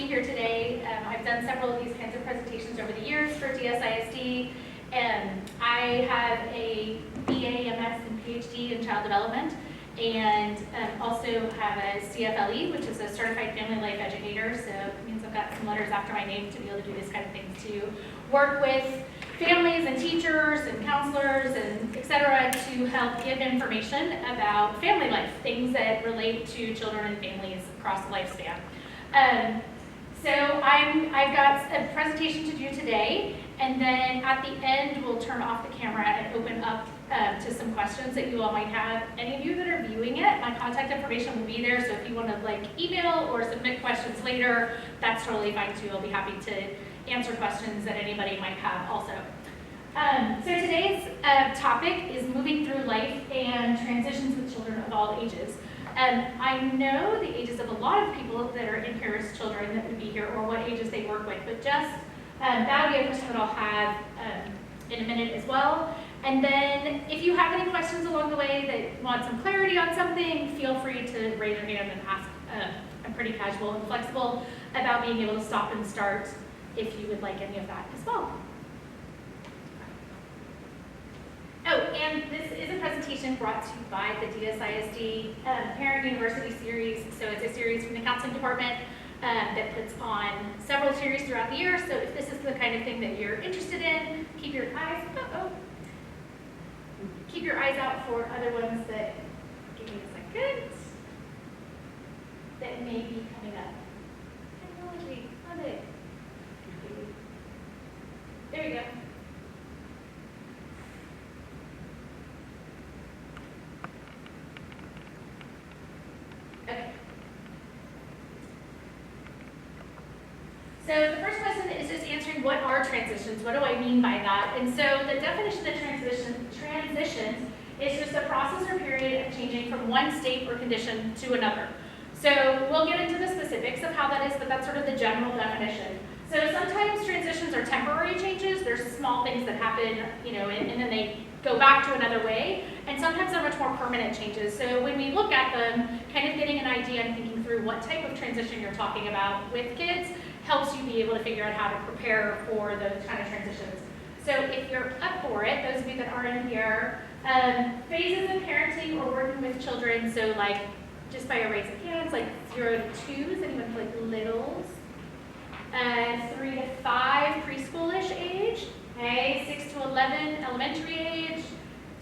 here today. I've done several of these kinds of presentations over the years for DSISD. I have a BA, MS, and PhD in child development, and also have a CFLE, which is a Certified Family Life Educator, so it means I've got some letters after my name to be able to do this kind of thing, to work with families and teachers and counselors and et cetera to help give information about family life, things that relate to children and families across the lifespan. So I've got a presentation to do today, and then at the end we'll turn off the camera and open up to some questions that you all might have. Any of you that are viewing it, my contact information will be there, so if you want to email or submit questions later, that's totally fine too. I'll be happy to answer questions that anybody might have also. So today's topic is moving through life and transitions with children of all ages. I know the ages of a lot of people that are in here as children that would be here, or what ages they work with, but just that'll be a question that I'll have in a minute as well. And then if you have any questions along the way that want some clarity on something, feel free to raise your hand and ask. I'm pretty casual and flexible about being able to stop and start if you would like any of that as well. Oh, and this is a presentation brought to you by the DSISD Parent University Series. So it's a series from the counseling department that puts on several series throughout the year. So if this is the kind of thing that you're interested in, keep your eyes out for other ones that, give me a second, that may be coming up. Technology, love it. There we go. Okay. So the first question is just answering what are transitions? What do I mean by that? And so the definition of transitions is just a process or period of changing from one state or condition to another. So we'll get into the specifics of how that is, but that's sort of the general definition. So sometimes transitions are temporary changes. There's small things that happen, and then they go back to another way. And sometimes they're much more permanent changes. So when we look at them, kind of getting an idea and thinking through what type of transition you're talking about with kids helps you be able to figure out how to prepare for those kind of transitions. So if you're up for it, those of you that are in here, phases of parenting or working with children, so just by a raise of hands, 0 to 2s, anyone littles, 3 to 5, preschoolish age, okay, 6 to 11, elementary age,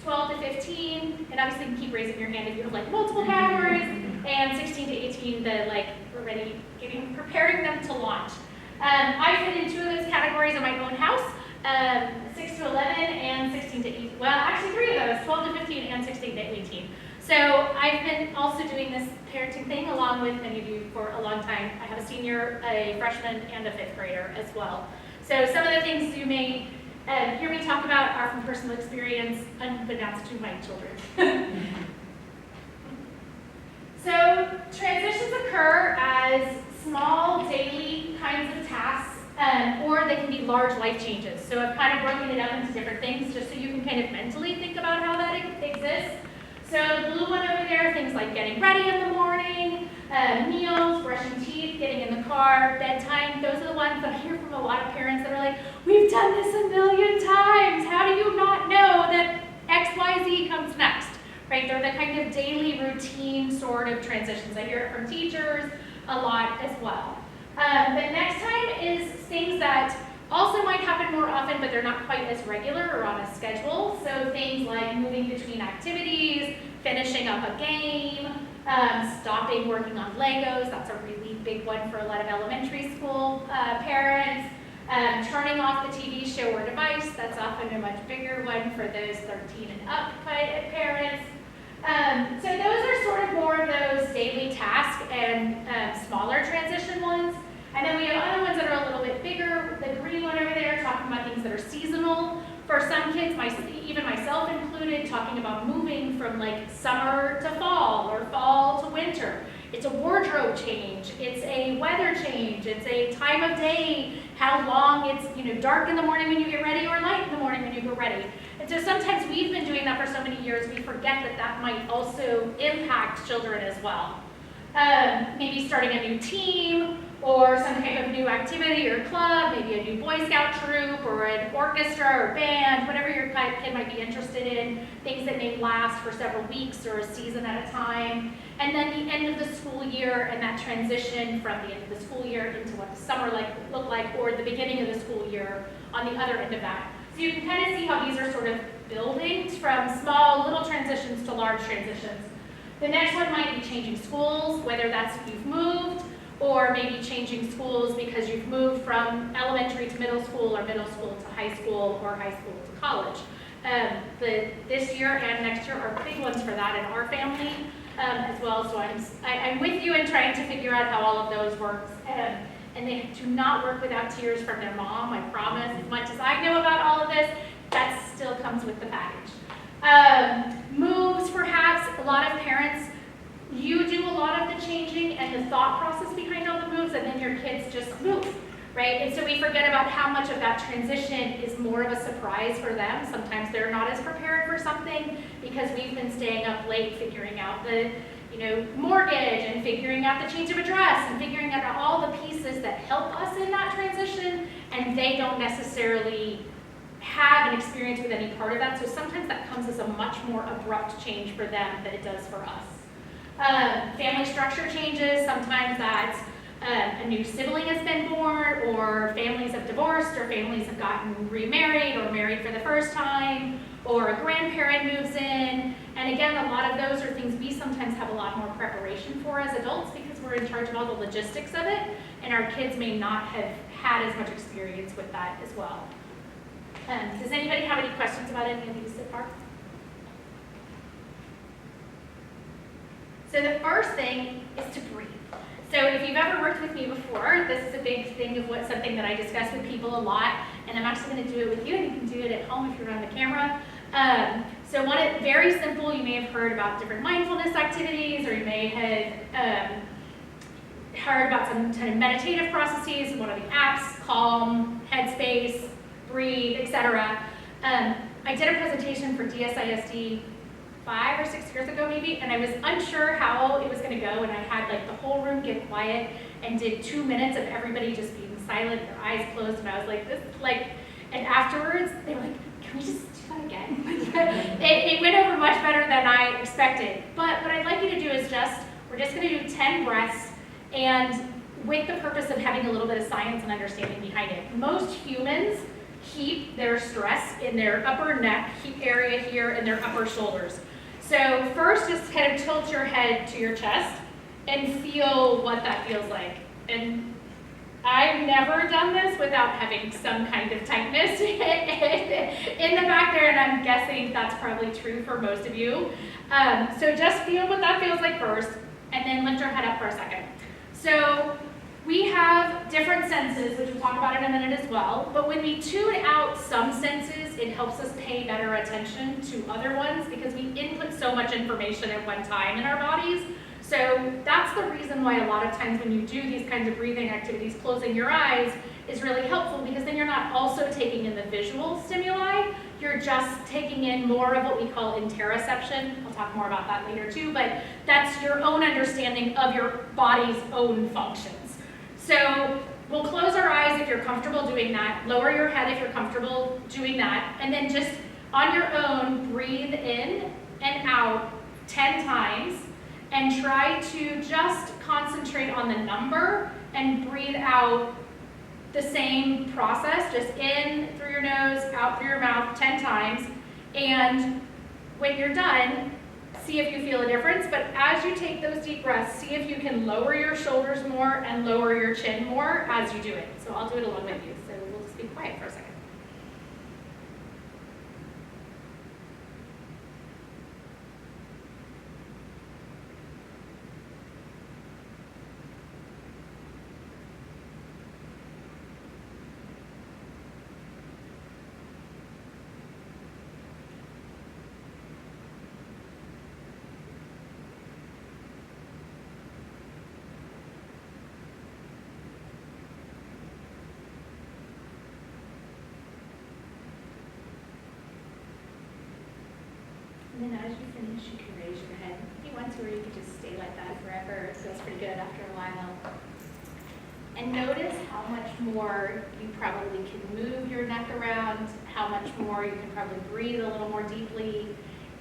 12 to 15, and obviously you can keep raising your hand if you have multiple categories, and 16 to 18, we're ready, preparing them to launch. I fit in 2 of those categories in my own house, 6 to 11 and 16 to 18. Well, actually 3 of those, 12 to 15 and 16 to 18. So I've been also doing this parenting thing along with many of you for a long time. I have a senior, a freshman, and a 5th grader as well. So some of the things you may hear me talk about are from personal experience, unbeknownst to my children. So transitions occur as small daily kinds of tasks, or they can be large life changes. So I've kind of broken it up into different things just so you can kind of mentally think about how that exists. So the blue one over there, things like getting ready in the morning, meals, brushing teeth, getting in the car, bedtime. Those are the ones that I hear from a lot of parents that are like, we've done this a million times. How do you not know that XYZ comes next? Right? They're the kind of daily routine sort of transitions. I hear it from teachers a lot as well. The next time is things that also might happen more often, but they're not quite as regular or on a schedule. So things like moving between activities, finishing up a game, stopping working on Legos. That's a really big one for a lot of elementary school parents. Turning off the TV show or device. That's often a much bigger one for those 13 and up parents. So those are sort of more of those daily tasks and smaller transition ones. And then we have other ones that are a little bit bigger. The green one over there, talking about things that are seasonal. For some kids, even myself included, talking about moving from summer to fall or fall to winter. It's a wardrobe change. It's a weather change. It's a time of day, how long it's dark in the morning when you get ready or light in the morning when you get ready. And so sometimes we've been doing that for so many years, we forget that that might also impact children as well. Maybe starting a new team, or some type of new activity or club, maybe a new Boy Scout troop or an orchestra or band, whatever your kid might be interested in, things that may last for several weeks or a season at a time. And then the end of the school year and that transition from the end of the school year into what the summer look like, or the beginning of the school year on the other end of that. So you can kind of see how these are sort of buildings from small little transitions to large transitions. The next one might be changing schools, whether that's if you've moved, or maybe changing schools because you've moved from elementary to middle school, or middle school to high school, or high school to college. This year and next year are big ones for that in our family as well. So I'm with you in trying to figure out how all of those work. And they do not work without tears from their mom, I promise. As much as I know about all of this, that still comes with the package. Moves, perhaps. A lot of parents, you do a lot of the changing and the thought process behind all the moves, and then your kids just move, right? And so we forget about how much of that transition is more of a surprise for them. Sometimes they're not as prepared for something because we've been staying up late figuring out the mortgage and figuring out the change of address and figuring out all the pieces that help us in that transition, and they don't necessarily have an experience with any part of that. So sometimes that comes as a much more abrupt change for them than it does for us. Family structure changes. Sometimes that's a new sibling has been born, or families have divorced, or families have gotten remarried or married for the first time, or a grandparent moves in. And again, a lot of those are things we sometimes have a lot more preparation for as adults because we're in charge of all the logistics of it, and our kids may not have had as much experience with that as well. Does anybody have any questions about any of these so far? So the first thing is to breathe. So if you've ever worked with me before, this is a big thing of something that I discuss with people a lot, and I'm actually going to do it with you, and you can do it at home if you're on the camera. So very simple, you may have heard about different mindfulness activities, or you may have heard about some kind of meditative processes, one of the apps, Calm, Headspace, Breathe, etc. I did a presentation for DSISD 5 or 6 years ago maybe, and I was unsure how it was going to go, and I had like the whole room get quiet and did 2 minutes of everybody just being silent, their eyes closed, and I was like, and afterwards they were like, can we just do that again? it went over much better than I expected. But what I'd like you to do is we're just going to do 10 breaths, and with the purpose of having a little bit of science and understanding behind it. Most humans keep their stress in their upper neck area here and their upper shoulders. So first, just kind of tilt your head to your chest and feel what that feels like. And I've never done this without having some kind of tightness in the back there, and I'm guessing that's probably true for most of you. So just feel what that feels like first, and then lift your head up for a second. So we have different senses, which we'll talk about in a minute as well, but when we tune out some senses, it helps us pay better attention to other ones because we input so much information at one time in our bodies. So that's the reason why a lot of times when you do these kinds of breathing activities, closing your eyes is really helpful, because then you're not also taking in the visual stimuli, you're just taking in more of what we call interoception. I'll talk more about that later too, but that's your own understanding of your body's own functions. So we'll close our eyes if you're comfortable doing that, lower your head if you're comfortable doing that, and then just on your own, breathe in and out 10 times, and try to just concentrate on the number and breathe out the same process, just in through your nose, out through your mouth 10 times. And when you're done, see if you feel a difference. But as you take those deep breaths, see if you can lower your shoulders more and lower your chin more as you do it. So I'll do it along with you. So we'll just be quiet for a second. And then as you finish, you can raise your head if you want to, or you can just stay like that forever. It feels pretty good after a while. And notice how much more you probably can move your neck around, how much more you can probably breathe a little more deeply.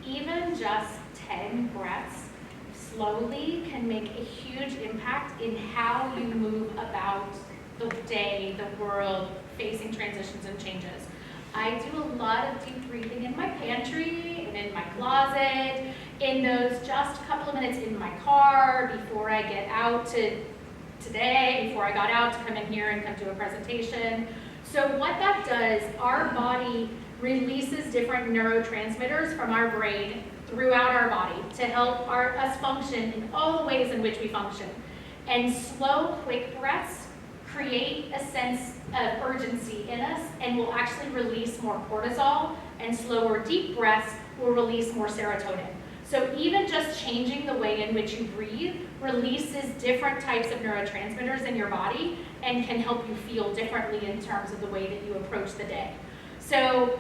Even just 10 breaths slowly can make a huge impact in how you move about the day, the world, facing transitions and changes. I do a lot of deep breathing in my pantry and in my closet, in those just a couple of minutes in my car before I get out today, before I got out to come in here and come to a presentation. So what that does, our body releases different neurotransmitters from our brain throughout our body to help us function in all the ways in which we function. And slow, quick breaths create a sense of urgency in us and will actually release more cortisol, and slower, deep breaths will release more serotonin. So even just changing the way in which you breathe releases different types of neurotransmitters in your body and can help you feel differently in terms of the way that you approach the day. So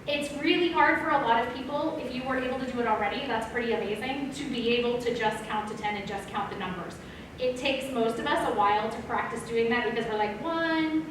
it's really hard for a lot of people. If you were able to do it already, that's pretty amazing, to be able to just count to 10 and just count the numbers. It takes most of us a while to practice doing that because we're like, 1,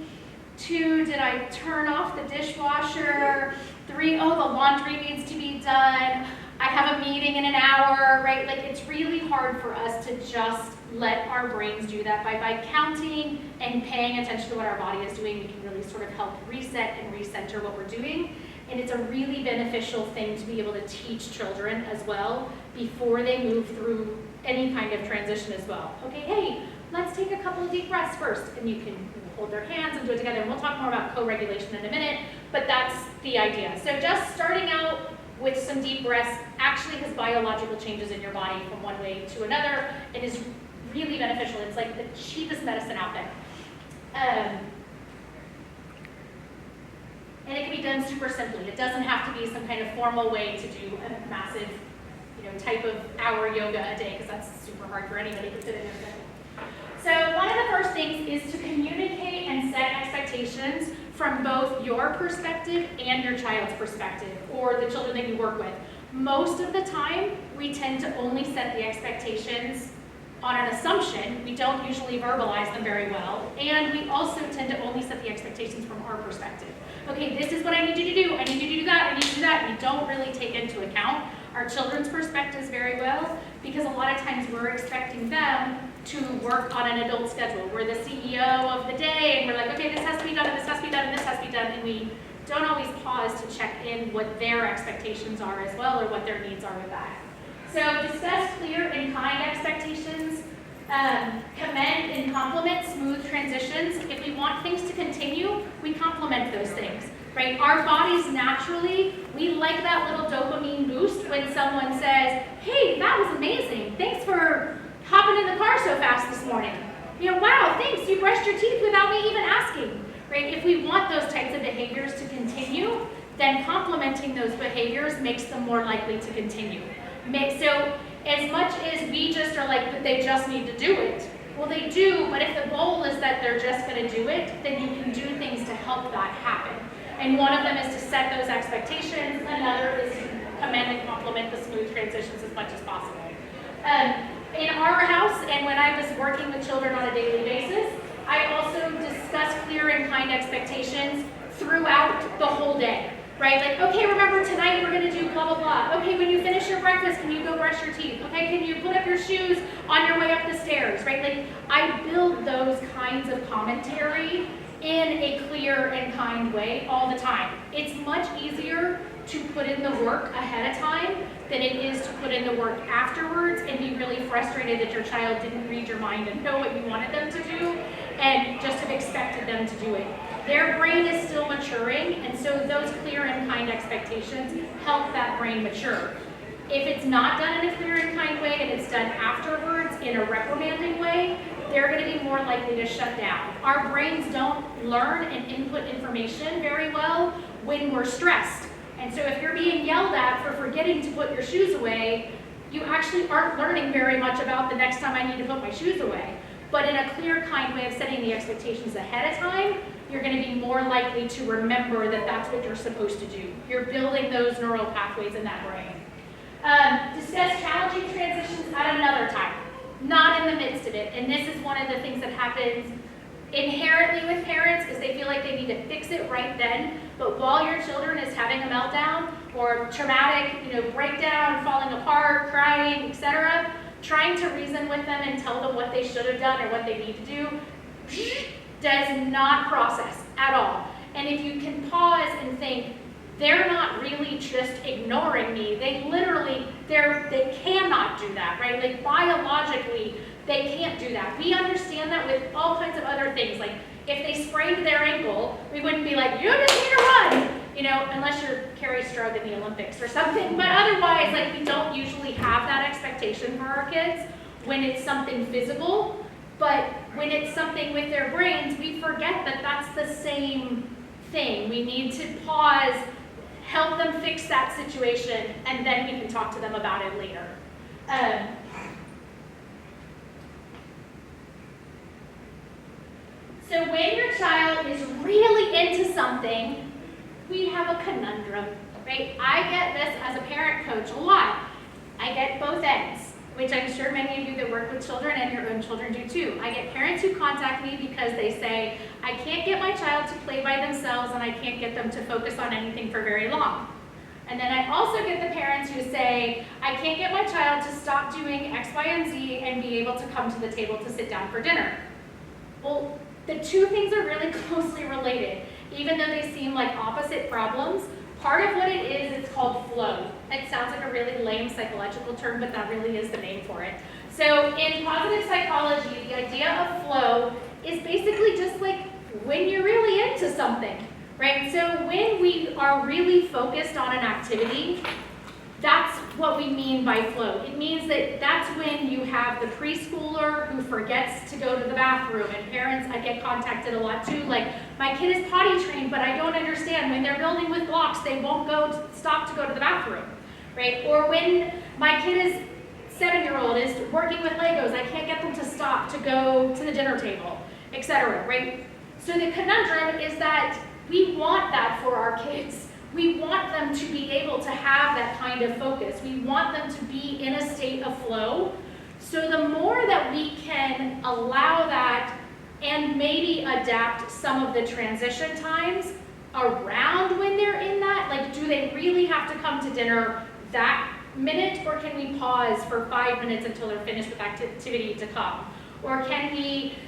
2, did I turn off the dishwasher? 3, oh, the laundry needs to be done. I have a meeting in an hour, right? Like, it's really hard for us to just let our brains do that. By counting and paying attention to what our body is doing, we can really sort of help reset and recenter what we're doing. And it's a really beneficial thing to be able to teach children as well before they move through any kind of transition as well. Okay, hey, let's take a couple of deep breaths first. And you can hold their hands and do it together. And we'll talk more about co-regulation in a minute, but that's the idea. So just starting out with some deep breaths actually has biological changes in your body from one way to another. It is really beneficial. It's like the cheapest medicine out there. And it can be done super simply. It doesn't have to be some kind of formal way to do a massive, type of hour yoga a day, because that's super hard for anybody to fit in their day. So one of the first things is to communicate and set expectations from both your perspective and your child's perspective, or the children that you work with. Most of the time, we tend to only set the expectations on an assumption. We don't usually verbalize them very well, and we also tend to only set the expectations from our perspective. Okay, this is what I need you to do. I need you to do that. I need you to do that. We don't really take into account our children's perspectives very well, because a lot of times we're expecting them to work on an adult schedule. We're the CEO of the day, and we're like, okay, this has to be done, and this has to be done, and this has to be done, and we don't always pause to check in what their expectations are as well, or what their needs are with that. So discuss clear and kind expectations. Commend and compliment smooth transitions. If we want things to continue, we compliment those things, right? Our bodies naturally, we like that little dopamine boost when someone says, hey, that was amazing. Thanks for hopping in the car so fast this morning. Wow, thanks, you brushed your teeth without me even asking, right? If we want those types of behaviors to continue, then complimenting those behaviors makes them more likely to continue. So as much as we just are like, but they just need to do it. Well, they do, but if the goal is that they're just going to do it, then you can do things to help that happen. And one of them is to set those expectations. Another is to commend and compliment the smooth transitions as much as possible. In our house, and when I was working with children on a daily basis, I also discuss clear and kind expectations throughout the whole day. Right? Like, okay, remember tonight we're going to do blah, blah, blah. Okay, when you finish your breakfast, can you go brush your teeth? Okay, can you put up your shoes on your way up the stairs? Right? Like, I build those kinds of commentary in a clear and kind way all the time. It's much easier to put in the work ahead of time than it is to put in the work afterwards and be really frustrated that your child didn't read your mind and know what you wanted them to do and just have expected them to do it. Their brain is still maturing, and so those clear and kind expectations help that brain mature. If it's not done in a clear and kind way and it's done afterwards in a reprimanding way, they're going to be more likely to shut down. Our brains don't learn and input information very well when we're stressed. And so if you're being yelled at for forgetting to put your shoes away, you actually aren't learning very much about the next time I need to put my shoes away. But in a clear, kind way of setting the expectations ahead of time, you're going to be more likely to remember that that's what you're supposed to do. You're building those neural pathways in that brain. Discuss challenging transitions at another time, not in the midst of it. And this is one of the things that happens inherently with parents is they feel like they need to fix it right then, but while your children is having a meltdown or traumatic, breakdown, falling apart, crying, etc., trying to reason with them and tell them what they should have done or what they need to do does not process at all. And if you can pause and think, they're not really just ignoring me, they literally, they cannot do that, right? Like biologically, they can't do that. We understand that with all kinds of other things. Like if they sprained their ankle, we wouldn't be like, you just need to run, unless you're Carrie Strug in the Olympics or something. But otherwise, like we don't usually have that expectation for our kids when it's something physical. But when it's something with their brains, we forget that that's the same thing. We need to pause, help them fix that situation, and then we can talk to them about it later. So when your child is really into something, we have a conundrum, right? I get this as a parent coach a lot. I get both ends, which I'm sure many of you that work with children and your own children do too. I get parents who contact me because they say, I can't get my child to play by themselves and I can't get them to focus on anything for very long. And then I also get the parents who say, I can't get my child to stop doing X, Y, and Z and be able to come to the table to sit down for dinner. Well, the two things are really closely related. Even though they seem like opposite problems, part of what it is, it's called flow. It sounds like a really lame psychological term, but that really is the name for it. So in positive psychology, the idea of flow is basically just like when you're really into something, right? So when we are really focused on an activity, that's what we mean by flow. It means that that's when you have the preschooler who forgets to go to the bathroom, and parents, I get contacted a lot too, like, my kid is potty trained, but I don't understand. When they're building with blocks, they won't stop to go to the bathroom, right? Or when my kid is 7-year-old is working with Legos, I can't get them to stop to go to the dinner table, etc., right? So the conundrum is that we want that for our kids. We want them to be able to have that kind of focus. We want them to be in a state of flow. So the more that we can allow that and maybe adapt some of the transition times around when they're in that, like do they really have to come to dinner that minute, or can we pause for 5 minutes until they're finished with activity to come? Or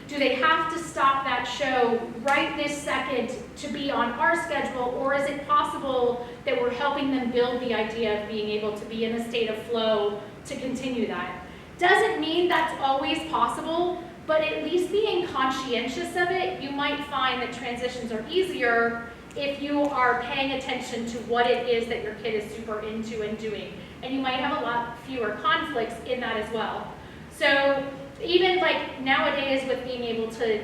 do they have to stop that show right this second to be on our schedule? Or is it possible that we're helping them build the idea of being able to be in a state of flow to continue that? Doesn't mean that's always possible, but at least being conscientious of it, you might find that transitions are easier if you are paying attention to what it is that your kid is super into and doing. And you might have a lot fewer conflicts in that as well. So even like nowadays with being able to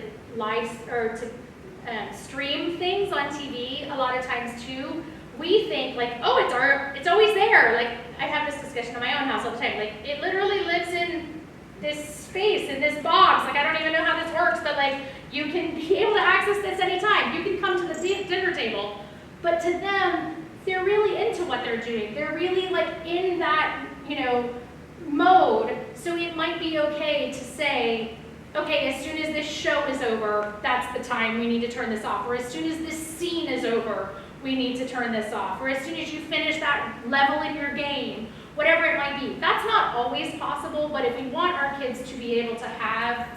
stream things on TV, a lot of times too, we think like, oh, it's always there. Like I have this discussion in my own house all the time. Like it literally lives in this space, in this box. Like I don't even know how this works, but like you can be able to access this anytime. You can come to the dinner table. But to them, they're really into what they're doing. They're really like in that, mode. So it might be okay to say, okay, as soon as this show is over, that's the time we need to turn this off. Or as soon as this scene is over, we need to turn this off. Or as soon as you finish that level in your game, whatever it might be. That's not always possible, but if we want our kids to be able to have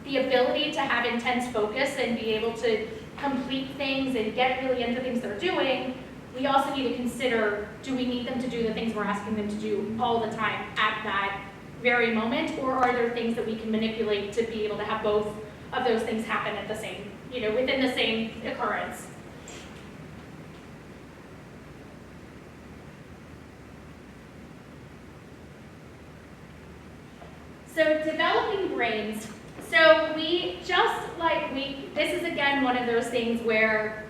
the ability to have intense focus and be able to complete things and get really into things they're doing, we also need to consider, do we need them to do the things we're asking them to do all the time at that very moment, or are there things that we can manipulate to be able to have both of those things happen at the same, within the same occurrence? So developing brains. So this is again one of those things where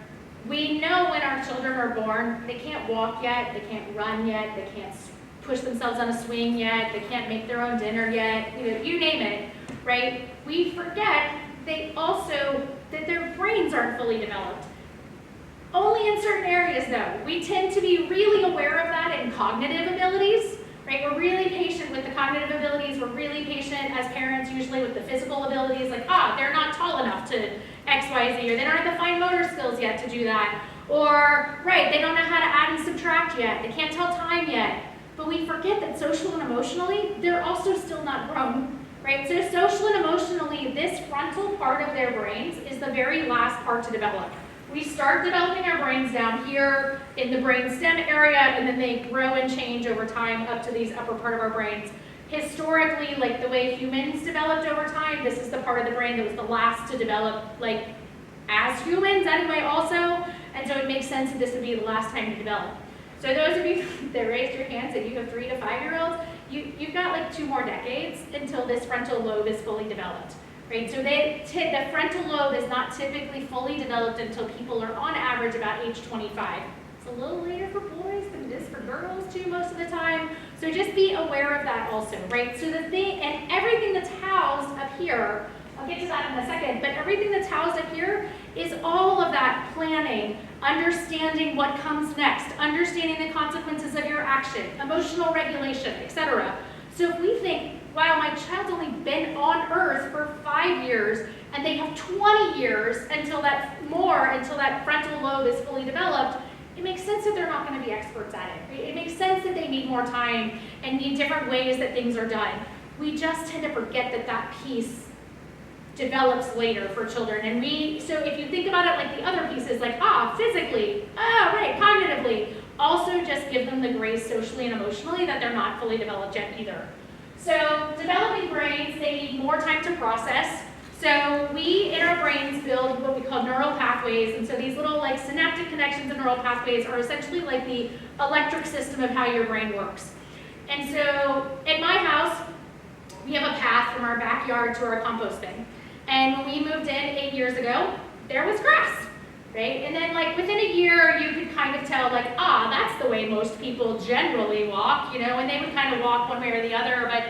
we know when our children are born, they can't walk yet, they can't run yet, they can't push themselves on a swing yet, they can't make their own dinner yet, you name it, right? We forget that their brains aren't fully developed. Only in certain areas though. We tend to be really aware of that in cognitive abilities, right? We're really patient with the cognitive abilities. We're really patient as parents usually with the physical abilities, like, they're not tall enough to X, Y, Z, or they don't have the fine motor skills yet to do that. Or, right, they don't know how to add and subtract yet. They can't tell time yet. But we forget that social and emotionally, they're also still not grown, right? So social and emotionally, this frontal part of their brains is the very last part to develop. We start developing our brains down here in the brain stem area, and then they grow and change over time up to these upper part of our brains. Historically, like the way humans developed over time, this is the part of the brain that was the last to develop, like as humans anyway also, and so it makes sense that this would be the last time to develop. So those of you that raised your hands and you have 3 to 5 year olds, you've got like 2 more decades until this frontal lobe is fully developed. Right, so the frontal lobe is not typically fully developed until people are on average about age 25. It's a little later for boys than it is for girls too most of the time. So just be aware of that also, right? So the thing, and everything that's housed up here, I'll get to that in a second, but everything that's housed up here is all of that planning, understanding what comes next, understanding the consequences of your action, emotional regulation, etc. So if we think, wow, my child's only been on Earth for 5 years, and they have 20 years until that frontal lobe is fully developed, it makes sense that they're not going to be experts at it. Right? It makes sense that they need more time and need different ways that things are done. We just tend to forget that that piece develops later for children. And so if you think about it like the other pieces, like, physically, right, cognitively, also just give them the grace socially and emotionally that they're not fully developed yet either. So developing brains, they need more time to process. So we, in our brains, build what we call neural pathways. And so these little like synaptic connections and neural pathways are essentially like the electric system of how your brain works. And so at my house, we have a path from our backyard to our compost bin. And when we moved in 8 years ago, there was grass, right? And then like within a year, you could kind of tell like, that's the way most people generally walk, and they would kind of walk one way or the other, but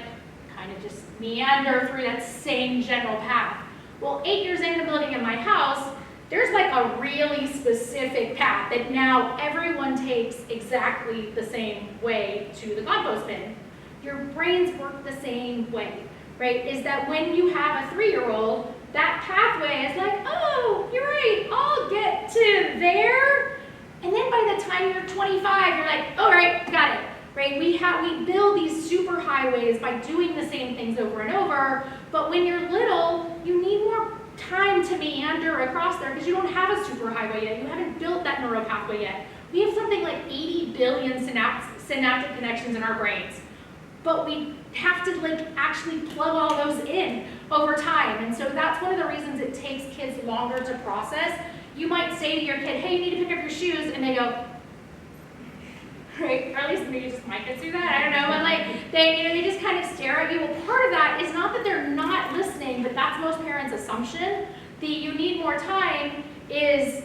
kind of just meander through that same general path. Well, 8 years into building in my house, there's like a really specific path that now everyone takes exactly the same way to the compost bin. Your brains work the same way, right? Is that when you have a 3-year-old, that pathway is like, you're right, I'll get to there. And then by the time you're 25, you're like, all right, got it, right? We build these super highways by doing the same things over and over, but when you're little, you need more time to meander across there because you don't have a super highway yet. You haven't built that neural pathway yet. We have something like 80 billion synaptic connections in our brains, but we have to like actually plug all those in over time. And so that's one of the reasons it takes kids longer to process. You might say to your kid, hey, you need to pick up your shoes, and they go, right? Or at least maybe just my kids do that, I don't know, but like they just kind of stare at you. Well, part of that is not that they're not listening, but that's most parents' assumption. The you need more time is,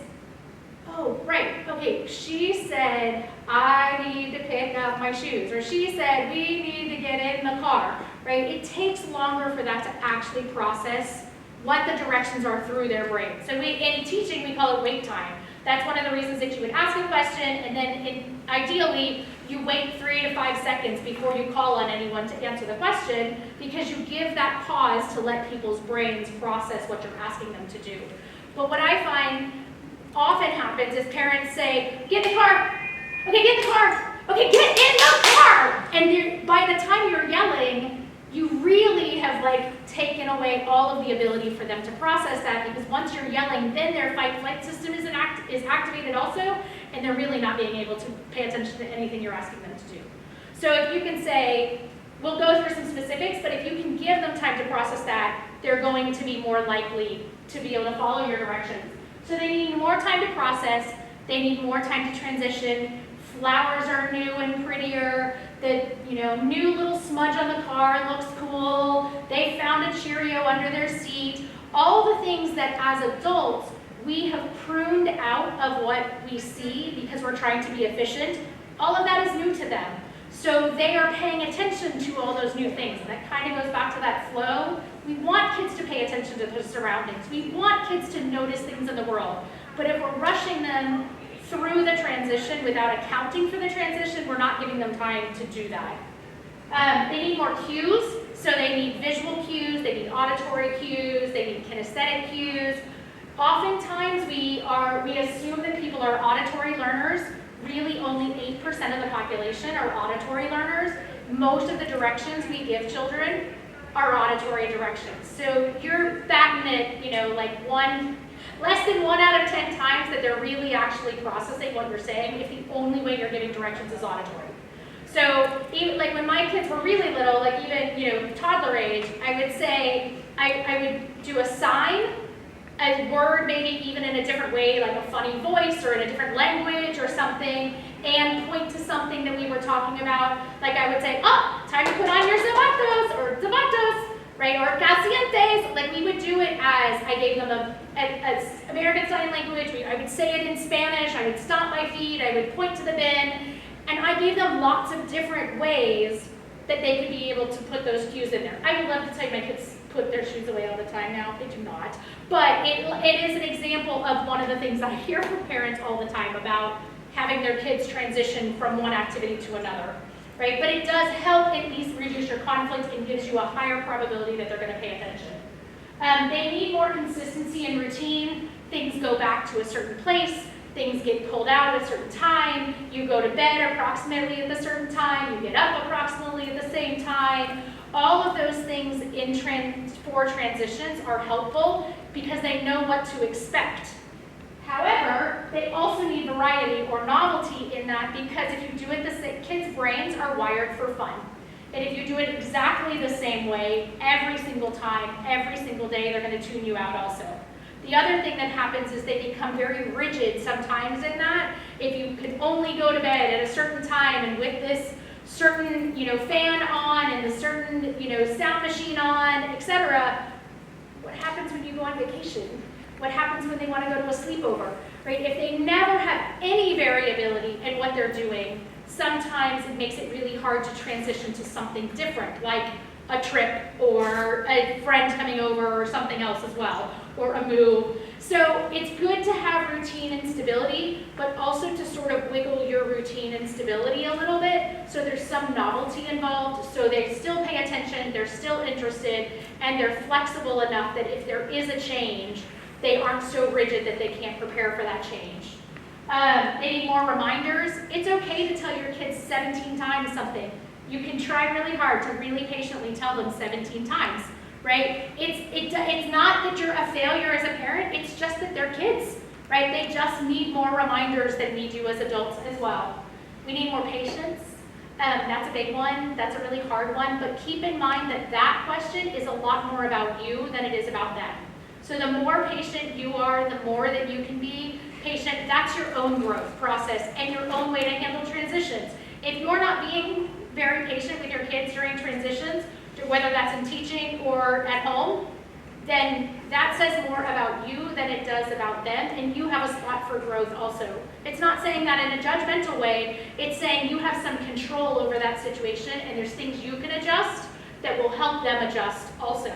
right, okay, she said I need to pick up my shoes, or she said we need to get in the car, right? It takes longer for that to actually process what the directions are through their brain. So in teaching, we call it wait time. That's one of the reasons that you would ask a question, and then ideally, you wait 3 to 5 seconds before you call on anyone to answer the question, because you give that pause to let people's brains process what you're asking them to do. But what I find often happens is parents say, get in the car, okay, get in the car, okay, get in the car! And by the time you're yelling, you really have like taken away all of the ability for them to process that, because once you're yelling, then their fight-flight system is activated also, and they're really not being able to pay attention to anything you're asking them to do. So if you can say, we'll go through some specifics, but if you can give them time to process that, they're going to be more likely to be able to follow your directions. So they need more time to process, they need more time to transition. Flowers are new and prettier. The new little smudge on the car looks cool. They found a Cheerio under their seat. All the things that as adults we have pruned out of what we see because we're trying to be efficient, all of that is new to them. So they are paying attention to all those new things. And that kind of goes back to that flow. We want kids to pay attention to their surroundings. We want kids to notice things in the world. But if we're rushing them through the transition without accounting for the transition, we're not giving them time to do that. They need more cues, so they need visual cues, they need auditory cues, they need kinesthetic cues. Oftentimes we assume that people are auditory learners. Really only 8% of the population are auditory learners. Most of the directions we give children are auditory directions. So you're batting it, like less than 1 out of 10 times that they're really actually processing what you're saying if the only way you're giving directions is auditory. So even like when my kids were really little, like even toddler age, I would say I would do a sign, a word maybe even in a different way, like a funny voice or in a different language or something, and point to something that we were talking about. Like I would say, oh, time to put on your zapatos or zapatos, right? Or casientes. Like we would do it as I gave them as American Sign Language. I would say it in Spanish. I would stomp my feet. I would point to the bin. And I gave them lots of different ways that they could be able to put those cues in there. I would love to tell you my kids put their shoes away all the time now. They do not. But it is an example of one of the things I hear from parents all the time about having their kids transition from one activity to another, right? But it does help at least reduce your conflict and gives you a higher probability that they're going to pay attention. They need more consistency and routine. Things go back to a certain place. Things get pulled out at a certain time. You go to bed approximately at a certain time. You get up approximately at the same time. All of those things for transitions are helpful because they know what to expect. However, they also need variety or novelty in that because if you do it kids' brains are wired for fun. And if you do it exactly the same way every single time, every single day, they're going to tune you out also. The other thing that happens is they become very rigid sometimes in that. If you could only go to bed at a certain time and with this certain fan on and the certain sound machine on, etc., what happens when you go on vacation? What happens when they want to go to a sleepover? Right? If they never have any variability in what they're doing, sometimes it makes it really hard to transition to something different, like a trip or a friend coming over or something else as well, or a move. So it's good to have routine and stability, but also to sort of wiggle your routine and stability a little bit so there's some novelty involved, so they still pay attention, they're still interested, and they're flexible enough that if there is a change, they aren't so rigid that they can't prepare for that change. They need more reminders. It's okay to tell your kids 17 times something. You can try really hard to really patiently tell them 17 times, right? It's not that you're a failure as a parent, it's just that they're kids, right? They just need more reminders than we do as adults as well. We need more patience. That's a big one, that's a really hard one, but keep in mind that that question is a lot more about you than it is about them. So the more patient you are, the more that you can be patient. That's your own growth process and your own way to handle transitions. If you're not being very patient with your kids during transitions, whether that's in teaching or at home, then that says more about you than it does about them, and you have a spot for growth also. It's not saying that in a judgmental way, it's saying you have some control over that situation and there's things you can adjust that will help them adjust also.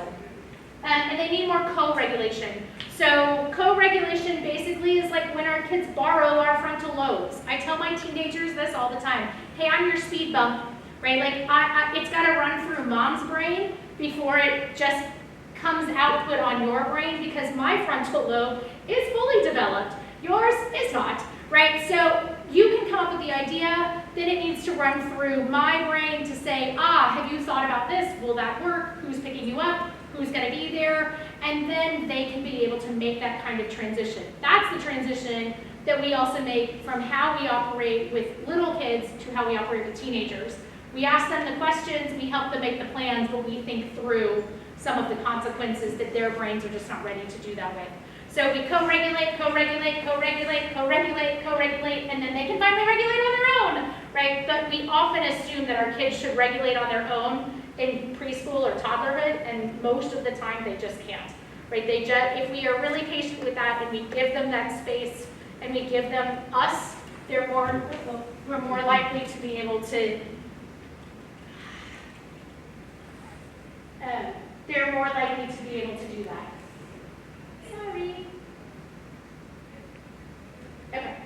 And they need more co-regulation. So co-regulation basically is like when our kids borrow our frontal lobes. I tell my teenagers this all the time. Hey, I'm your speed bump, right? Like it's got to run through mom's brain before it just comes output on your brain because my frontal lobe is fully developed. Yours is not, right? So you can come up with the idea, then it needs to run through my brain to say, have you thought about this? Will that work? Who's picking you up? Who's going to be there? And then they can be able to make that kind of transition. That's the transition that we also make from how we operate with little kids to how we operate with teenagers. We ask them the questions, we help them make the plans, but we think through some of the consequences that their brains are just not ready to do that with. So we co-regulate, co-regulate, co-regulate, co-regulate, co-regulate, and then they can finally regulate on their own, right? But we often assume that our kids should regulate on their own in preschool or toddlerhood, and most of the time they just can't, right? If we are really patient with that and we give them that space and we give them us, we're more likely to be able to, they're more likely to be able to do that. Sorry. Okay.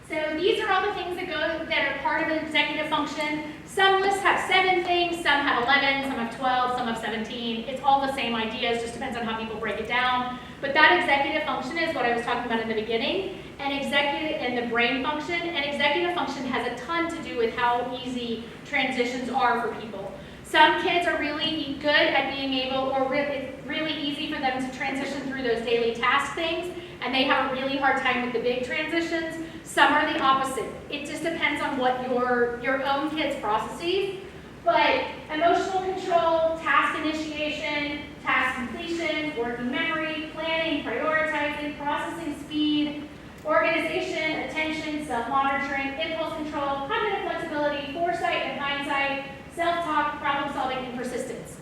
So these are all the things that are part of an executive function. Some lists have 7 things, some have 11, some have 12, some have 17. It's all the same ideas, just depends on how people break it down. But that executive function is what I was talking about in the beginning, and the brain function. And executive function has a ton to do with how easy transitions are for people. Some kids are really good at being able, or it's really easy for them to transition through those daily task things, and they have a really hard time with the big transitions. Some are the opposite. It just depends on what your own kid's processes. But emotional control, task initiation, task completion, working memory, planning, prioritizing, processing speed, organization, attention, self-monitoring, impulse control, cognitive flexibility, foresight and hindsight, self-talk, problem solving, and persistence.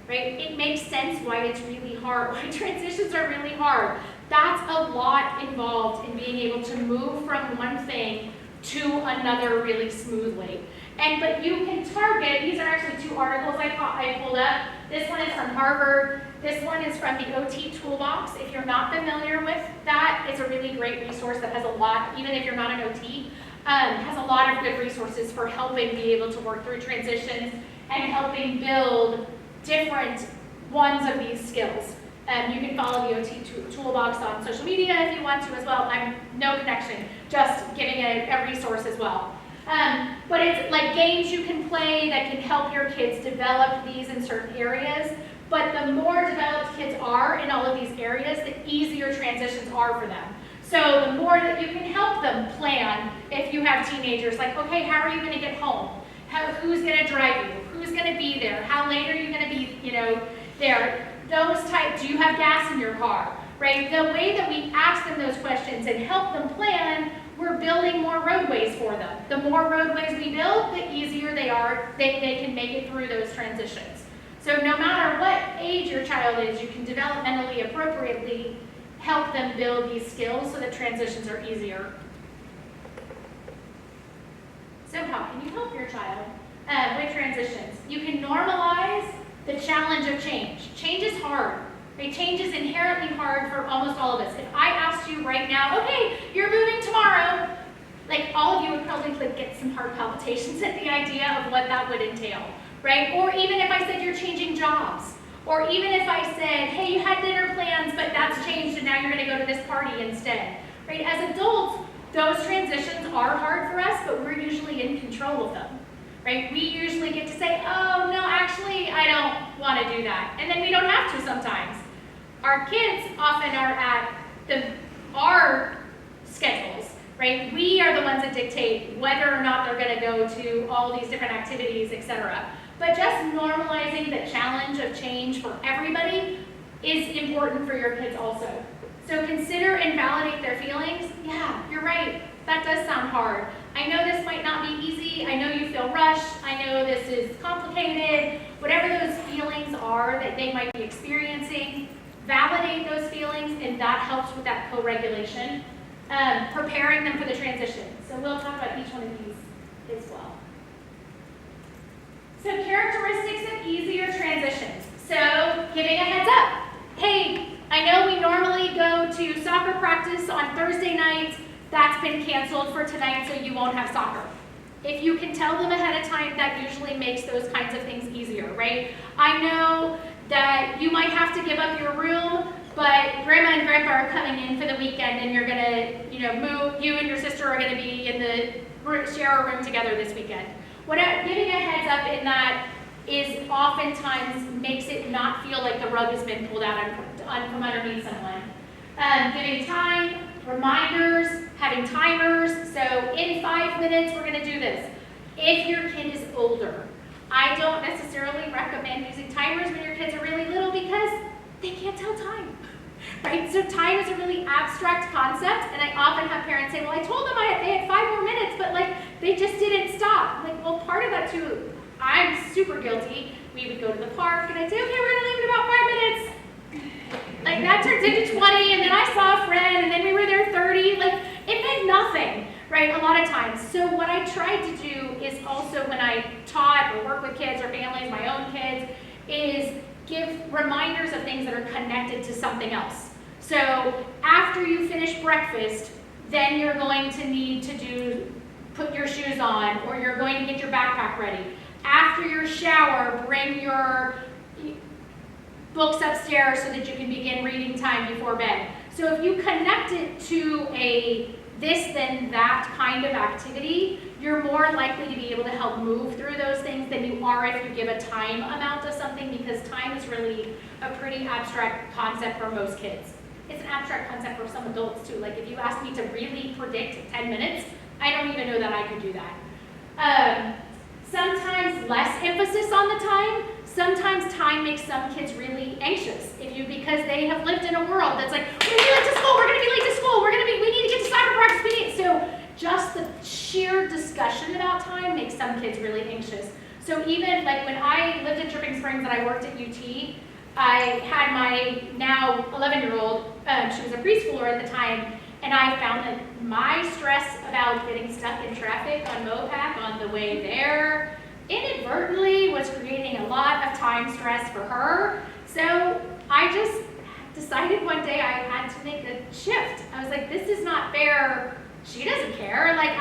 Right? It makes sense why it's really hard, why transitions are really hard. That's a lot involved in being able to move from one thing to another really smoothly. But you can target, these are actually 2 articles I pulled up. This one is from Harvard. This one is from the OT Toolbox. If you're not familiar with that, it's a really great resource that has a lot, even if you're not an OT, has a lot of good resources for helping be able to work through transitions and helping build different ones of these skills. You can follow the OT Toolbox on social media if you want to as well. I'm no connection, just giving a resource as well. But it's like games you can play that can help your kids develop these in certain areas. But the more developed kids are in all of these areas, the easier transitions are for them. So the more that you can help them plan, if you have teenagers, like, okay, how are you going to get home? Who's going to drive you? Who's going to be there? How late are you going to be, there? Those type, do you have gas in your car? Right? The way that we ask them those questions and help them plan, we're building more roadways for them. The more roadways we build, the easier they are, they can make it through those transitions. So no matter what age your child is, you can developmentally appropriately help them build these skills so that transitions are easier. So how can you help your child with transitions? You can normalize the challenge of change. Change is hard. Right? Change is inherently hard for almost all of us. If I asked you right now, okay, you're moving tomorrow, like all of you would probably get some heart palpitations at the idea of what that would entail, right? Or even if I said you're changing jobs, or even if I said, hey, you had dinner plans, but that's changed and now you're gonna go to this party instead, right? As adults, those transitions are hard for us, but we're usually in control of them. Right? We usually get to say, oh, no, actually, I don't want to do that. And then we don't have to sometimes. Our kids often are at our schedules, right? We are the ones that dictate whether or not they're going to go to all these different activities, etc. But just normalizing the challenge of change for everybody is important for your kids also. So consider and validate their feelings. Yeah, you're right. That does sound hard. I know this might not be easy. I know you feel rushed. I know this is complicated. Whatever those feelings are that they might be experiencing, validate those feelings, and that helps with that co-regulation, preparing them for the transition. So we'll talk about each one of these as well. So characteristics of easier transitions. So giving a heads up. Hey, I know we normally go to soccer practice on Thursday nights. That's been canceled for tonight, so you won't have soccer. If you can tell them ahead of time, that usually makes those kinds of things easier, right? I know that you might have to give up your room, but grandma and grandpa are coming in for the weekend and you're gonna, move, you and your sister are gonna be in share a room together this weekend. Giving a heads up in that is oftentimes makes it not feel like the rug has been pulled out from underneath someone. Giving time, reminders, having timers. So in 5 minutes, we're gonna do this. If your kid is older, I don't necessarily recommend using timers when your kids are really little because they can't tell time, right? So time is a really abstract concept, and I often have parents say, well, I told them they had 5 more minutes, but they just didn't stop. I'm like, well, part of that too, I'm super guilty. We would go to the park, and I'd say, okay, we're gonna leave in about 5 minutes. That turns into 20, and then I saw a friend, and then we were there 30. It meant nothing, right, a lot of times. So what I tried to do is also when I taught or work with kids or families, my own kids, is give reminders of things that are connected to something else. So after you finish breakfast, then you're going to need to put your shoes on, or you're going to get your backpack ready. After your shower, bring your books upstairs so that you can begin reading time before bed. So if you connect it to a this then that kind of activity, you're more likely to be able to help move through those things than you are if you give a time amount of something, because time is really a pretty abstract concept for most kids. It's an abstract concept for some adults too. Like if you ask me to really predict 10 minutes, I don't even know that I could do that. Sometimes less emphasis on the time. Sometimes time makes some kids really anxious because they have lived in a world that's like, we're gonna be late to school, we're gonna be late to school, we need to get to soccer practice, So just the sheer discussion about time makes some kids really anxious. So even like when I lived in Dripping Springs and I worked at UT, I had my now 11-year-old, she was a preschooler at the time, and I found that my stress about getting stuck in traffic on Mopac on the way there inadvertently was creating a lot of time stress for her. So I just decided one day I had to make a shift. I was like, this is not fair. She doesn't care. Like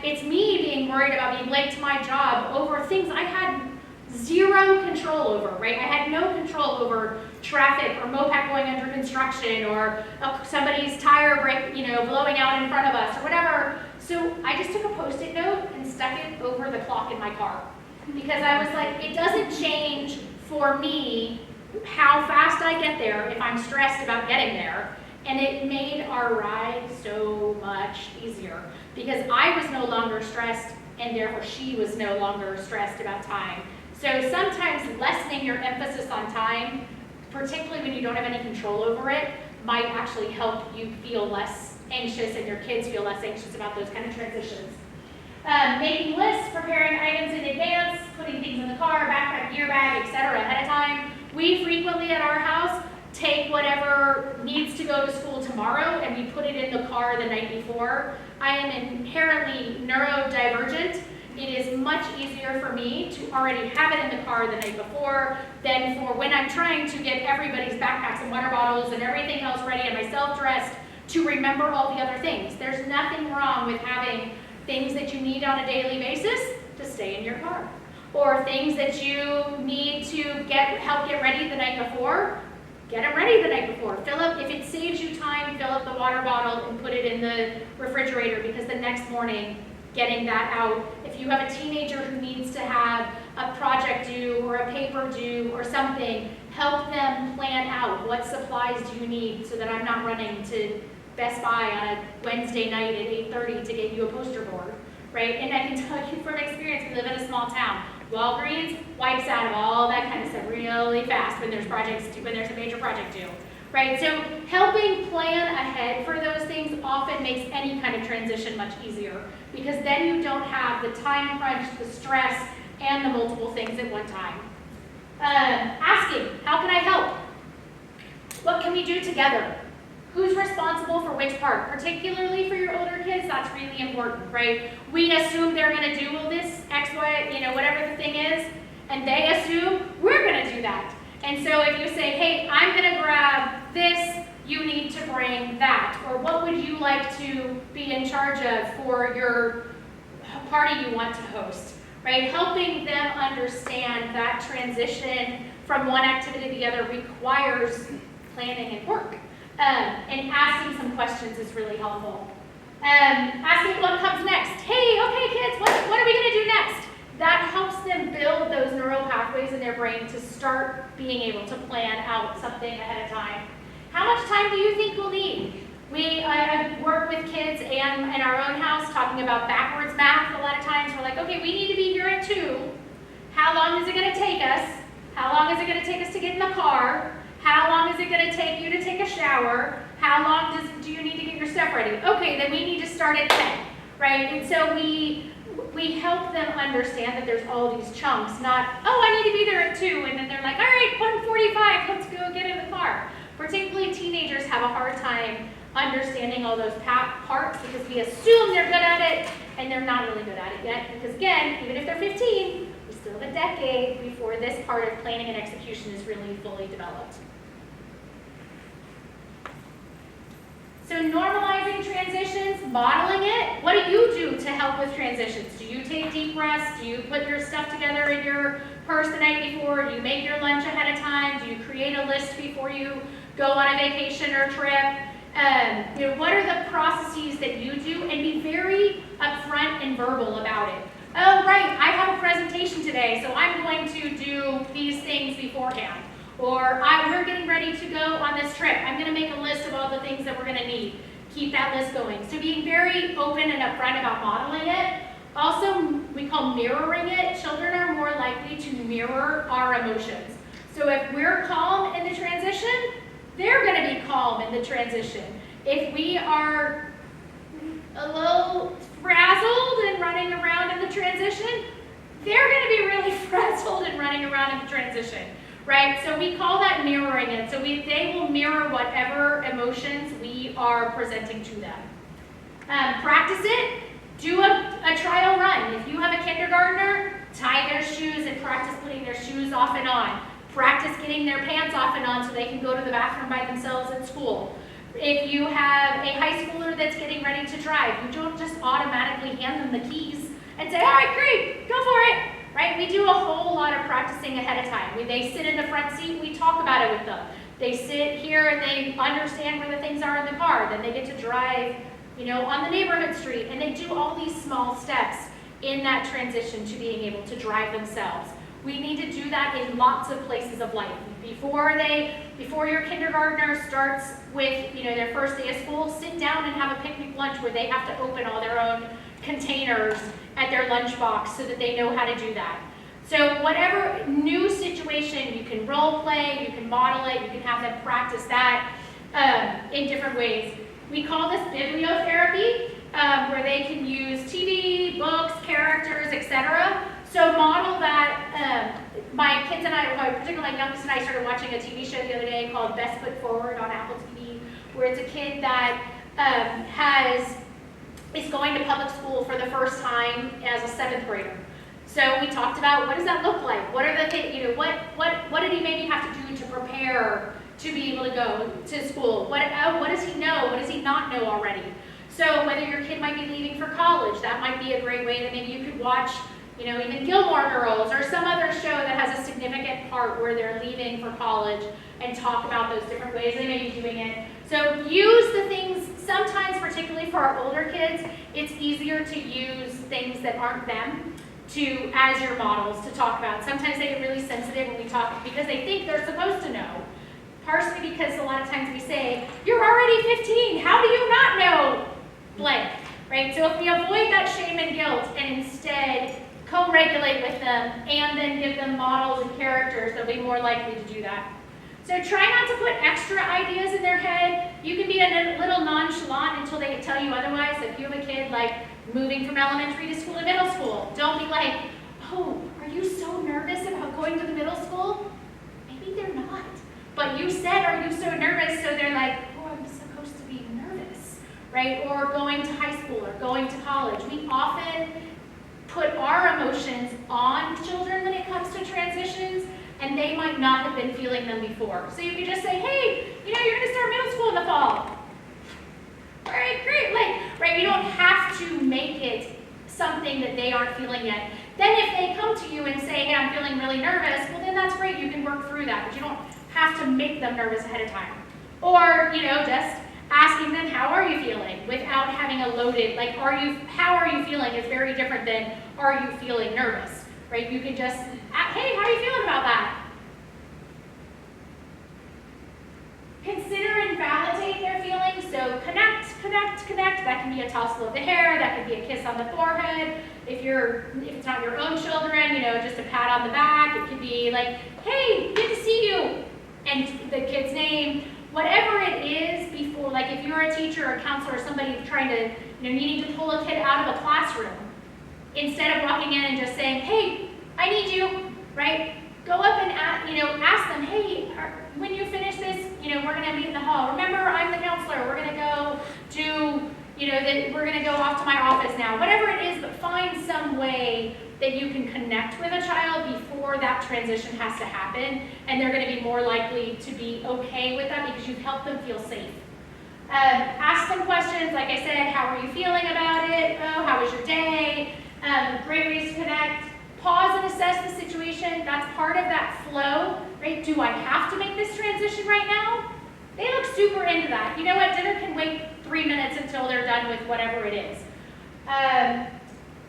it's me being worried about being late to my job over things I had zero control over, right? I had no control over traffic or Mopac going under construction or somebody's tire blowing out in front of us or whatever. So I just took a Post-it note and stuck it over the clock in my car, because I was like, it doesn't change for me how fast I get there if I'm stressed about getting there. And it made our ride so much easier because I was no longer stressed, and therefore she was no longer stressed about time. So sometimes lessening your emphasis on time, particularly when you don't have any control over it, might actually help you feel less anxious and your kids feel less anxious about those kind of transitions. Making lists, preparing items in advance, putting things in the car, backpack, gear bag, etc. ahead of time. We frequently at our house take whatever needs to go to school tomorrow and we put it in the car the night before. I am inherently neurodivergent. It is much easier for me to already have it in the car the night before than for when I'm trying to get everybody's backpacks and water bottles and everything else ready and myself dressed to remember all the other things. There's nothing wrong with having things that you need on a daily basis to stay in your car, or things that you need to help get ready the night before. Get them ready the night before. Fill up, if it saves you time, fill up the water bottle and put it in the refrigerator, because the next morning, getting that out. If you have a teenager who needs to have a project due or a paper due or something, help them plan out what supplies do you need so that I'm not running to Best Buy on a Wednesday night at 8:30 to get you a poster board, right? And I can tell you from experience, we live in a small town. Walgreens wipes out of all that kind of stuff really fast when there's a major project due, right? So helping plan ahead for those things often makes any kind of transition much easier, because then you don't have the time crunch, the stress, and the multiple things at one time. Asking, how can I help? What can we do together? Who's responsible for which part? Particularly for your older kids, that's really important, right? We assume they're going to do all this, X, Y, whatever the thing is, and they assume we're going to do that. And so if you say, hey, I'm going to grab this, you need to bring that. Or what would you like to be in charge of for your party you want to host, right? Helping them understand that transition from one activity to the other requires planning and work. And asking some questions is really helpful. Asking what comes next. Hey, okay kids, what are we going to do next? That helps them build those neural pathways in their brain to start being able to plan out something ahead of time. How much time do you think we'll need? We work with kids and in our own house talking about backwards math. A lot of times we're like, okay, we need to be here at 2. How long is it going to take us? How long is it going to take us to get in the car? How long is it going to take you to take a shower? How long do you need to get your stuff ready? Okay, then we need to start at 10, right? And so we help them understand that there's all these chunks, not, oh, I need to be there at 2, and then they're like, all right, 1:45, let's go get in the car. Particularly teenagers have a hard time understanding all those parts because we assume they're good at it, and they're not really good at it yet. Because again, even if they're 15, we still have a decade before this part of planning and execution is really fully developed. So normalizing transitions modeling it. What do you do to help with transitions? Do you take deep breaths? Do you put your stuff together in your purse the night before? Do you make your lunch ahead of time? Do you create a list before you go on a vacation or trip? What are the processes that you do? And be very upfront and verbal about it. Oh, right, I have a presentation today, so I'm going to do these things beforehand. Or we're getting ready to go on this trip. I'm going to make a list of all the things that we're going to need. Keep that list going. So being very open and upfront about modeling it. Also, we call mirroring it. Children are more likely to mirror our emotions. So if we're calm in the transition, they're going to be calm in the transition. If we are a little frazzled and running around in the transition, they're going to be really frazzled and running around in the transition, right? So we call that mirroring it. So they will mirror whatever emotions we are presenting to them. Practice it. Do a trial run. If you have a kindergartner, tie their shoes and practice putting their shoes off and on. Practice getting their pants off and on so they can go to the bathroom by themselves at school. If you have a high schooler that's getting ready to drive, you don't just automatically hand them the keys and say, all right, great, go for it, right? We do a whole lot of practicing ahead of time. When they sit in the front seat, we talk about it with them. They sit here and they understand where the things are in the car. Then they get to drive, on the neighborhood street, and they do all these small steps in that transition to being able to drive themselves. We need to do that in lots of places of life. Before your kindergartner starts with their first day of school, sit down and have a picnic lunch where they have to open all their own containers at their lunchbox so that they know how to do that. So whatever new situation, you can role play, you can model it, you can have them practice that in different ways. We call this bibliotherapy, where they can use TV, books, characters, etc. So model that. My kids and I, particularly my youngest and I, started watching a TV show the other day called Best Foot Forward on Apple TV, where it's a kid that is going to public school for the first time as a 7th grader. So we talked about what does that look like? What are the things, what did he maybe have to do to prepare to be able to go to school? What does he know? What does he not know already? So whether your kid might be leaving for college, that might be a great way that maybe you could watch even Gilmore Girls or some other show that has a significant part where they're leaving for college and talk about those different ways they may be doing it. So use the things, sometimes particularly for our older kids, it's easier to use things that aren't them as your models to talk about. Sometimes they get really sensitive when we talk because they think they're supposed to know. Partially because a lot of times we say, you're already 15, how do you not know blank, right? So if we avoid that shame and guilt and instead co-regulate with them and then give them models and characters, they'll be more likely to do that. So try not to put extra ideas in their head. You can be a little nonchalant until they tell you otherwise. If you have a kid like moving from elementary to school to middle school, don't be like, oh, are you so nervous about going to the middle school? Maybe they're not. But you said, are you so nervous? So they're like, oh, I'm supposed to be nervous, right? Or going to high school or going to college. We often put our emotions on children when it comes to transitions, and they might not have been feeling them before. So you could just say, hey, you're going to start middle school in the fall. All right, great. Right? You don't have to make it something that they aren't feeling yet. Then if they come to you and say, hey, I'm feeling really nervous, well, then that's great. You can work through that, but you don't have to make them nervous ahead of time. Or, just asking them, how are you feeling? Without having a loaded, how are you feeling is very different than, are you feeling nervous? Right? You can just, hey, how are you feeling about that? Consider and validate their feelings. So connect. That can be a tousle of the hair. That can be a kiss on the forehead. If it's not your own children, just a pat on the back. It could be like, hey, good to see you. And the kid's name. Whatever it is before, like if you're a teacher or a counselor or somebody trying to, needing to pull a kid out of a classroom, instead of walking in and just saying, hey, I need you, right? Go up and ask them, hey, when you finish this, we're going to meet in the hall. Remember, I'm the counselor. We're going to go do, we're going to go off to my office now. Whatever it is, but find some way that you can connect with a child before that transition has to happen, and they're going to be more likely to be okay with that because you've helped them feel safe. Ask them questions, like I said, how are you feeling about it? Oh, how was your day? Great ways to connect. Pause and assess the situation. That's part of that flow, right? Do I have to make this transition right now? They look super into that. You know what? Dinner can wait 3 minutes until they're done with whatever it is.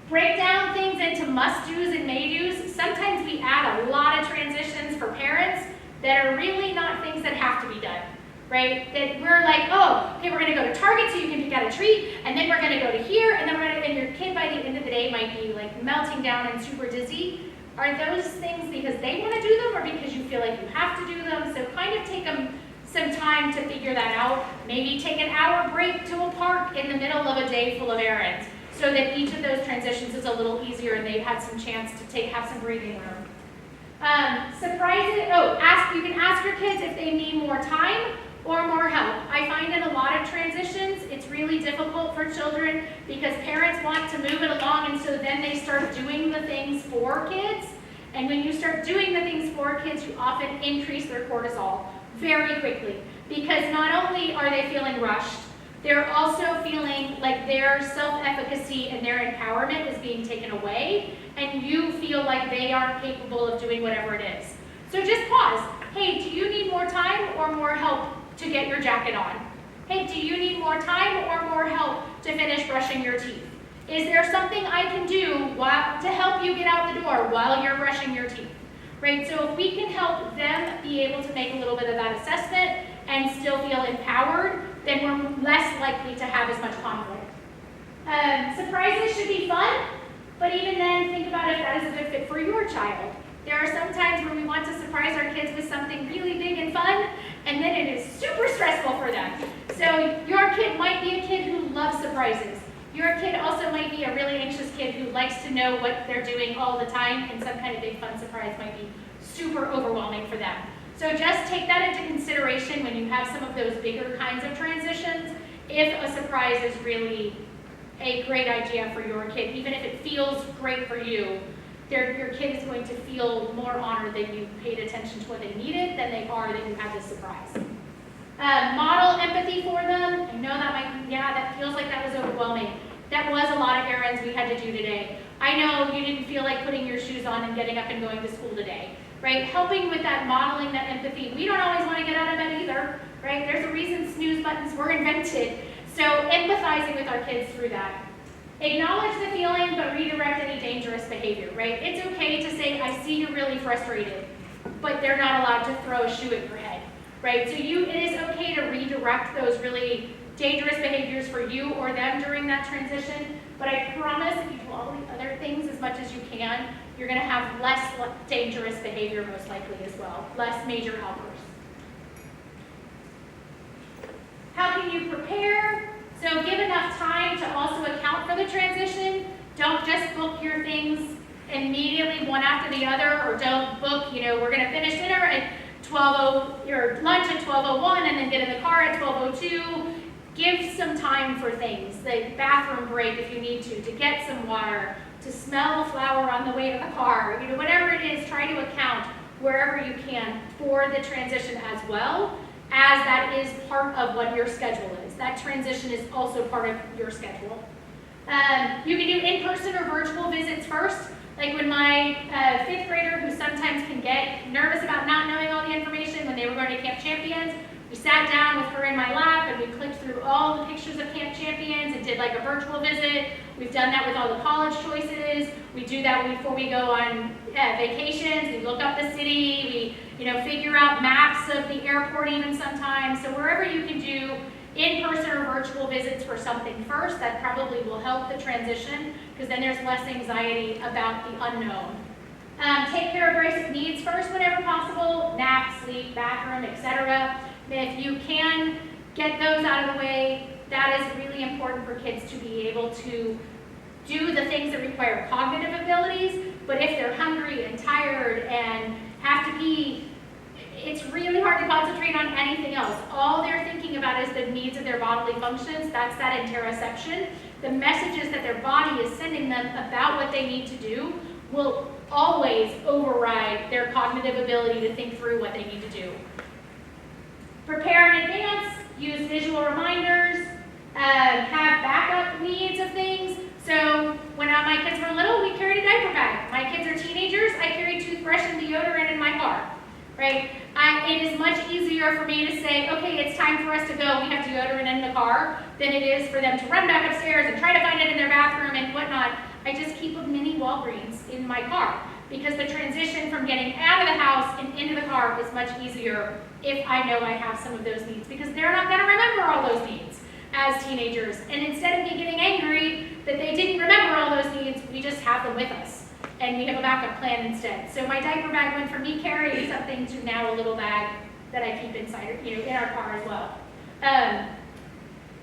Break down things into must-dos and may-dos. Sometimes we add a lot of transitions for parents that are really not things that have to be done, right? That we're like, oh, okay, we're gonna go to Target so you can pick out a treat, and then we're gonna go to here, and then we're gonna, and your kid by the end of the day might be like melting down and super dizzy. Are those things because they wanna do them or because you feel like you have to do them? So kind of take them some time to figure that out. Maybe take an hour break to a park in the middle of a day full of errands so that each of those transitions is a little easier and they've had some chance to have some breathing room. You can ask your kids if they need more time or more help. I find in a lot of transitions, it's really difficult for children because parents want to move it along, and so then they start doing the things for kids. And when you start doing the things for kids, you often increase their cortisol very quickly, because not only are they feeling rushed, they're also feeling like their self-efficacy and their empowerment is being taken away, and you feel like they aren't capable of doing whatever it is. So just pause. Hey, do you need more time or more help to get your jacket on? Hey, do you need more time or more help to finish brushing your teeth? Is there something I can do to help you get out the door while you're brushing your teeth? Right, so if we can help them be able to make a little bit of that assessment and still feel empowered, then we're less likely to have as much conflict. Surprises should be fun, but even then, think about if that is a good fit for your child. There are some times where we want to surprise our kids with something really big and fun, and then it is super stressful for them. So your kid might be a kid who loves surprises. Your kid also might be a really anxious kid who likes to know what they're doing all the time, and some kind of big fun surprise might be super overwhelming for them. So just take that into consideration when you have some of those bigger kinds of transitions, if a surprise is really a great idea for your kid. Even if it feels great for you, your kid is going to feel more honored that you paid attention to what they needed than they are that you had this surprise. Model empathy for them. I know that feels like that was overwhelming. That was a lot of errands we had to do today. I know you didn't feel like putting your shoes on and getting up and going to school today, right? Helping with that, modeling that empathy. We don't always want to get out of bed either, right? There's a reason snooze buttons were invented. So empathizing with our kids through that. Acknowledge the feeling, but redirect any dangerous behavior, right? It's okay to say, I see you're really frustrated, but they're not allowed to throw a shoe at your head, right? So it is okay to redirect those really dangerous behaviors for you or them during that transition, but I promise if you do all the other things as much as you can, you're gonna have less dangerous behavior most likely as well, less major outbursts. How can you prepare? So give enough time to also account for the transition. Don't just book your things immediately one after the other, or don't book, we're gonna finish dinner at 12:00, your lunch at 12:01 and then get in the car at 12:02. Give some time for things, the bathroom break if you need to get some water, to smell a flower on the way to the car, whatever it is, try to account wherever you can for the transition as well, as that is part of what your schedule is. That transition is also part of your schedule. You can do in-person or virtual visits first. Like when my 5th grader, who sometimes can get nervous about not knowing all the information when they were going to Camp Champions, we sat down with her in my lap and we clicked through all the pictures of Camp Champions and did like a virtual visit. We've done that with all the college choices. We do that before we go on vacations. We look up the city. We figure out maps of the airport even sometimes. So wherever you can do in-person or virtual visits for something first, that probably will help the transition, because then there's less anxiety about the unknown. Take care of basic needs first whenever possible, nap, sleep, bathroom, etc. If you can get those out of the way, that is really important for kids to be able to do the things that require cognitive abilities, but if they're hungry and tired and have to pee, it's really hard to concentrate on anything else. All they're thinking about is the needs of their bodily functions. That's that interoception. The messages that their body is sending them about what they need to do will always override their cognitive ability to think through what they need to do. Prepare in advance. use visual reminders, have backup needs of things. So when my kids were little, we carried a diaper bag. My kids are teenagers, I carry toothbrush and deodorant in my car, right? It is much easier for me to say, okay, it's time for us to go, we have deodorant in the car, than it is for them to run back upstairs and try to find it in their bathroom and whatnot. I just keep a mini Walgreens in my car because the transition from getting out of the house and into the car is much easier if I know I have some of those needs, because they're not going to remember all those needs as teenagers. And instead of me getting angry that they didn't remember all those needs, we just have them with us. And we have a backup plan instead. So my diaper bag went from me carrying something to now a little bag that I keep inside, in our car as well.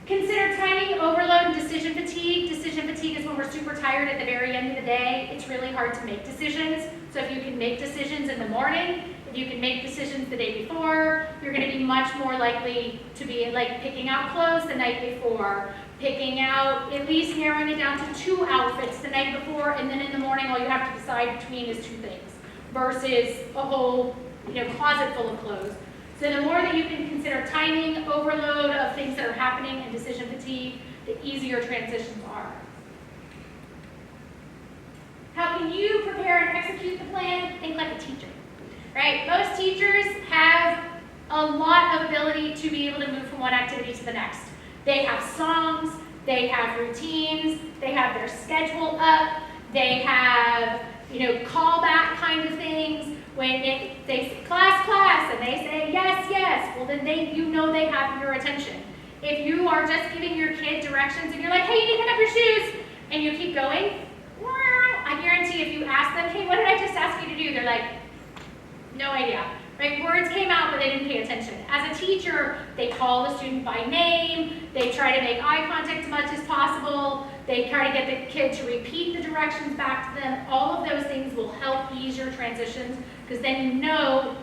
Consider timing, overload, and decision fatigue. Decision fatigue is when we're super tired at the very end of the day. It's really hard to make decisions. So if you can make decisions in the morning, if you can make decisions the day before, you're going to be much more likely to be like picking out clothes the night before, picking out, at least narrowing it down to 2 outfits the night before, and then in the morning all you have to decide between is 2 things versus a whole closet full of clothes. So the more that you can consider timing, overload of things that are happening, and decision fatigue, the easier transitions are. How can you prepare and execute the plan? Think like a teacher, right? Most teachers have a lot of ability to be able to move from one activity to the next. They have songs, they have routines, they have their schedule up, they have, callback kind of things. When they say class, and they say yes, well then they have your attention. If you are just giving your kid directions and you're like, hey, you need to pick up your shoes, and you keep going, I guarantee if you ask them, hey, what did I just ask you to do? They're like, no idea. Right? Words came out, but they didn't pay attention. As a teacher, they call the student by name, they try to make eye contact as much as possible, they try to get the kid to repeat the directions back to them. All of those things will help ease your transitions, because then you know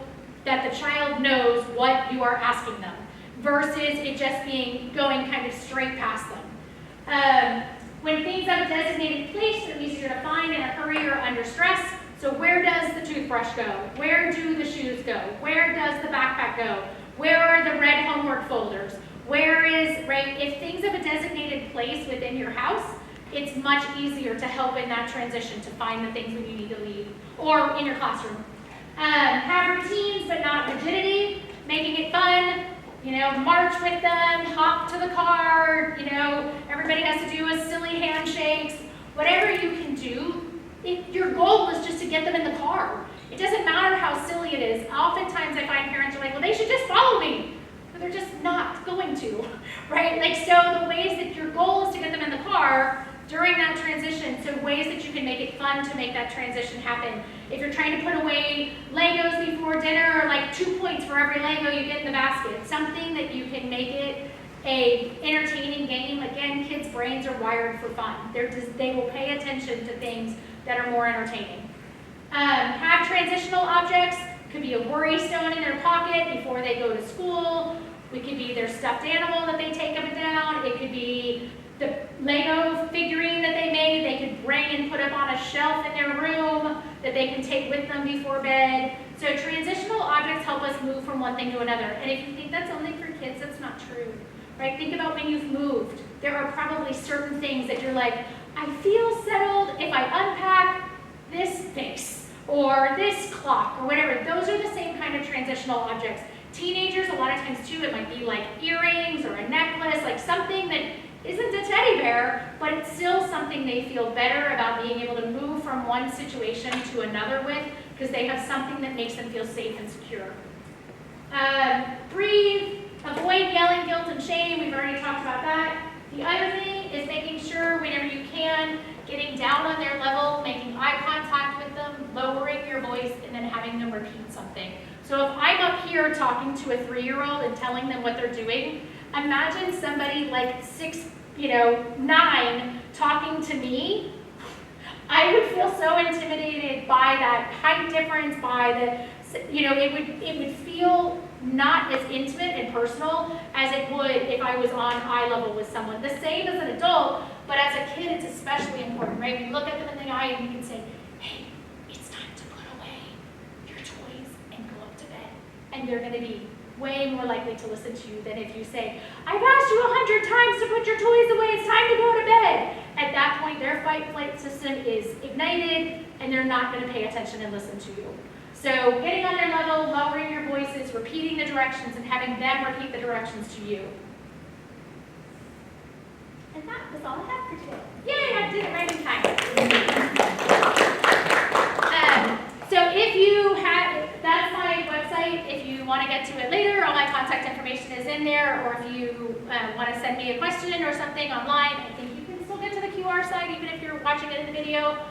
that the child knows what you are asking them, versus it just going kind of straight past them. When things have a designated place, they're easier to find in a hurry or under stress. So where does the toothbrush go? Where do the shoes go? Where does the backpack go? Where are the red homework folders? If things have a designated place within your house, it's much easier to help in that transition to find the things when you need to leave, or in your classroom. Have routines, but not rigidity, making it fun. March with them, hop to the car, everybody has to do a silly handshakes. Whatever you can do, your goal is just to get them in the car. It doesn't matter how silly it is. Oftentimes I find parents are like, well, they should just follow me. But they're just not going to, right? So the ways that your goal is to get them in the car during that transition, so ways that you can make it fun to make that transition happen. If you're trying to put away Legos before dinner, or like 2 points for every Lego you get in the basket, something that you can make it a entertaining game. Again, kids' brains are wired for fun. They will pay attention to things that are more entertaining. Have transitional objects. Could be a worry stone in their pocket before they go to school. It could be their stuffed animal that they take up and down. It could be the Lego figurine that they made. They could bring and put up on a shelf in their room that they can take with them before bed. So transitional objects help us move from one thing to another. And if you think that's only for kids, that's not true. Right? Think about when you've moved. There are probably certain things that you're like, I feel settled if I unpack this vase or this clock or whatever. Those are the same kind of transitional objects. Teenagers, a lot of times too, it might be like earrings or a necklace, like something that isn't a teddy bear, but it's still something they feel better about being able to move from one situation to another with, because they have something that makes them feel safe and secure. Breathe, avoid yelling, guilt, and shame. We've already talked about that. The other thing is making sure whenever you can, getting down on their level, making eye contact with them, lowering your voice, and then having them repeat something. So if I'm up here talking to a 3-year-old and telling them what they're doing, imagine somebody like 9 talking to me. I would feel so intimidated by that height difference, by it would feel not as intimate and personal as it would if I was on eye level with someone. The same as an adult, but as a kid it's especially important, right? You look at them in the eye and you can say, hey, it's time to put away your toys and go up to bed. And they're going to be way more likely to listen to you than if you say, I've asked you 100 times to put your toys away, it's time to go to bed. At that point, their fight-flight system is ignited, and they're not going to pay attention and listen to you. So getting on their level, lowering your voices, repeating the directions, and having them repeat the directions to you. And that was all I have for today. Yay, I did it right in time. So if you had, that's my website. If you want to get to it later, all my contact information is in there. Or if you want to send me a question or something online, I think you can still get to the QR site even if you're watching it in the video.